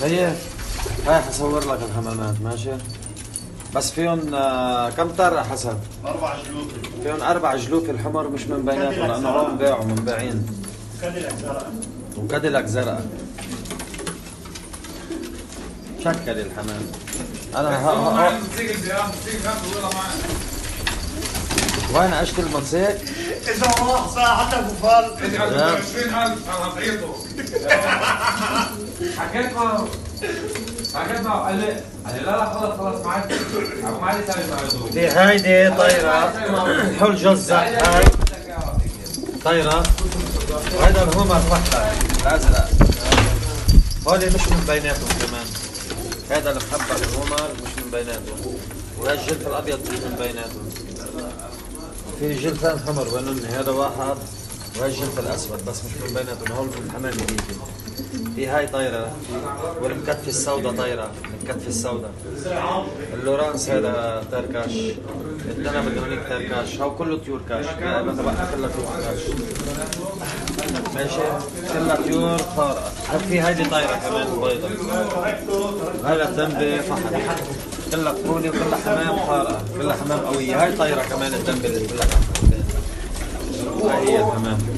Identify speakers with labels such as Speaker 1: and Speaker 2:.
Speaker 1: هاي حصور لك الحمامات ماشي. بس فيهم كم طارة حسب؟
Speaker 2: 4 جلوف.
Speaker 1: فيهم 4 جلوف الحمر مش من بيناتهم لأنه هون باعوا منباعين.
Speaker 2: كاديلاك زرقاء.
Speaker 1: وكاديلاك زرقاء. شكل الحمام. أنا وين عشت الموتوسيكل؟
Speaker 2: إذا راح ساعة حتى بفال.
Speaker 3: اجعل 20,000 انا هعطيته. حكيت معه قال لي لا خلص معك ما عاد ثاني معه.
Speaker 1: دي هيدي طيرة حول جزة هاي طيرة. وهذا الهومر وحدة الأزرق. هولي مش من بيناتهم كمان. هذا المحبة الهومر مش من بيناتهم. وهذا الجلف الأبيض مش من بيناتهم. في جلفان حمر بينهم هذا واحد وهي الجلف الأسود بس مش من بيناتهم. هول من الحمام بيجي. في هاي طايرة والمكتفي السوداء طايرة. المكتفي السوداء اللورانس هذا تركاش. الدنب الهونيك تركاش. هاو كله طيور كاش. بتبقى كلها طيور كاش ماشي. كلها طيور طارئة. في هيدي طايرة كمان بيضة. هذا الدنبة فحل. كلها طفولة وكلها حمام طارئة. كلها حمام قوية. هاي طايرة كمان الدنبة اللي كلها هاي هي الحمام.